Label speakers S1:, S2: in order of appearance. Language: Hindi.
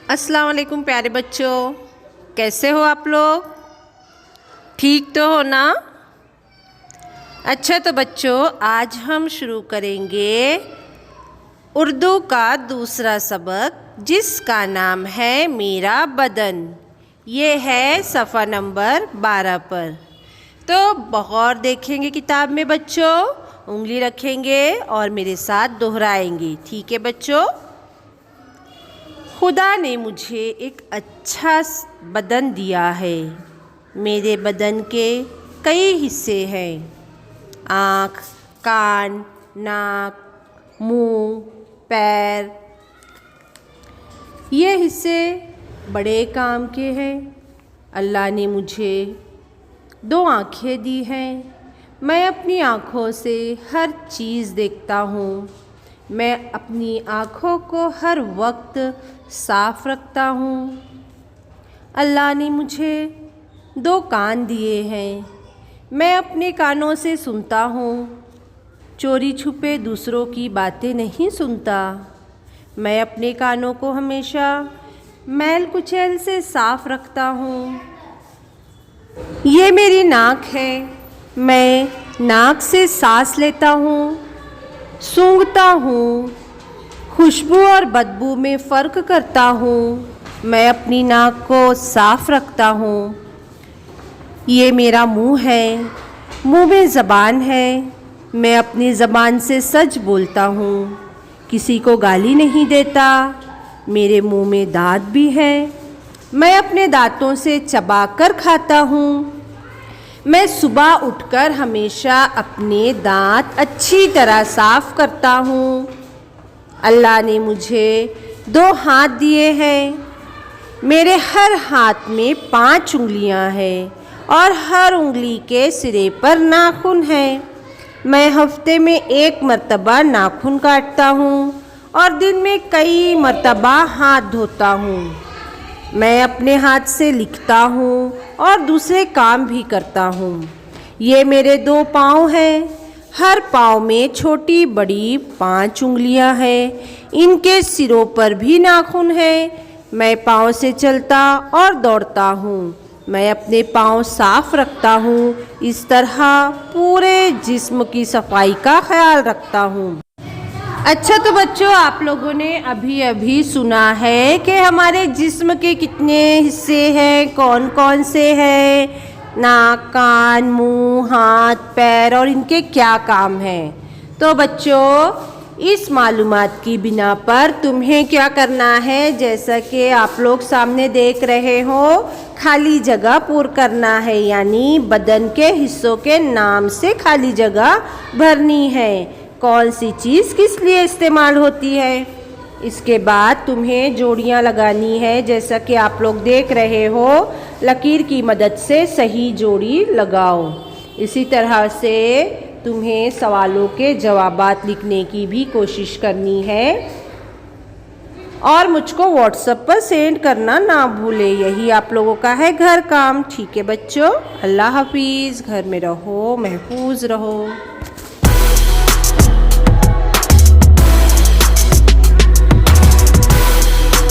S1: अस्सलाम वालेकुम प्यारे बच्चों, कैसे हो आप लोग? ठीक तो हो ना? अच्छा तो बच्चों, आज हम शुरू करेंगे उर्दू का दूसरा सबक, जिसका नाम है मेरा बदन। ये है सफ़ा नंबर 12 पर। तो गौर देखेंगे किताब में बच्चों, उंगली रखेंगे और मेरे साथ दोहराएंगे। ठीक है बच्चों? खुदा ने मुझे एक अच्छा बदन दिया है। मेरे बदन के कई हिस्से हैं। आँख, कान, नाक, मुंह, पैर। ये हिस्से बड़े काम के हैं। अल्लाह ने मुझे 2 आँखें दी हैं। मैं अपनी आँखों से हर चीज़ देखता हूँ। मैं अपनी आँखों को हर वक्त साफ रखता हूँ। अल्लाह ने मुझे 2 कान दिए हैं। मैं अपने कानों से सुनता हूँ। चोरी छुपे दूसरों की बातें नहीं सुनता। मैं अपने कानों को हमेशा मैल कुचैल से साफ रखता हूँ। ये मेरी नाक है। मैं नाक से सांस लेता हूँ, सूंघता हूँ, खुशबू और बदबू में फ़र्क करता हूँ। मैं अपनी नाक को साफ रखता हूँ। ये मेरा मुंह है। मुंह में ज़बान है। मैं अपनी ज़बान से सच बोलता हूँ, किसी को गाली नहीं देता। मेरे मुंह में दांत भी है। मैं अपने दांतों से चबाकर खाता हूँ। मैं सुबह उठकर हमेशा अपने दांत अच्छी तरह साफ करता हूँ। अल्लाह ने मुझे 2 हाथ दिए हैं। मेरे हर हाथ में 5 उंगलियां हैं और हर उंगली के सिरे पर नाखून हैं। मैं हफ्ते में 1 मर्तबा नाखून काटता हूँ और दिन में कई मर्तबा हाथ धोता हूँ। मैं अपने हाथ से लिखता हूँ और दूसरे काम भी करता हूँ। ये मेरे 2 पाँव हैं। हर पाँव में छोटी बड़ी 5 उंगलियां हैं। इनके सिरों पर भी नाखून है। मैं पाँव से चलता और दौड़ता हूँ। मैं अपने पाँव साफ रखता हूँ। इस तरह पूरे जिस्म की सफाई का ख्याल रखता हूँ। अच्छा तो बच्चों, आप लोगों ने अभी अभी सुना है कि हमारे जिस्म के कितने हिस्से हैं, कौन कौन से हैं। नाक, कान, मुंह, हाथ, पैर और इनके क्या काम हैं। तो बच्चों, इस मालूमात की बिना पर तुम्हें क्या करना है, जैसा कि आप लोग सामने देख रहे हो, खाली जगह पूर करना है। यानी बदन के हिस्सों के नाम से खाली जगह भरनी है। कौन सी चीज़ किस लिए इस्तेमाल होती है। इसके बाद तुम्हें जोड़ियाँ लगानी है, जैसा कि आप लोग देख रहे हो। लकीर की मदद से सही जोड़ी लगाओ। इसी तरह से तुम्हें सवालों के जवाबात लिखने की भी कोशिश करनी है और मुझको व्हाट्सएप पर सेंड करना ना भूले। यही आप लोगों का है घर काम। ठीक है बच्चों, अल्लाह हाफिज़। घर में रहो, महफूज रहो।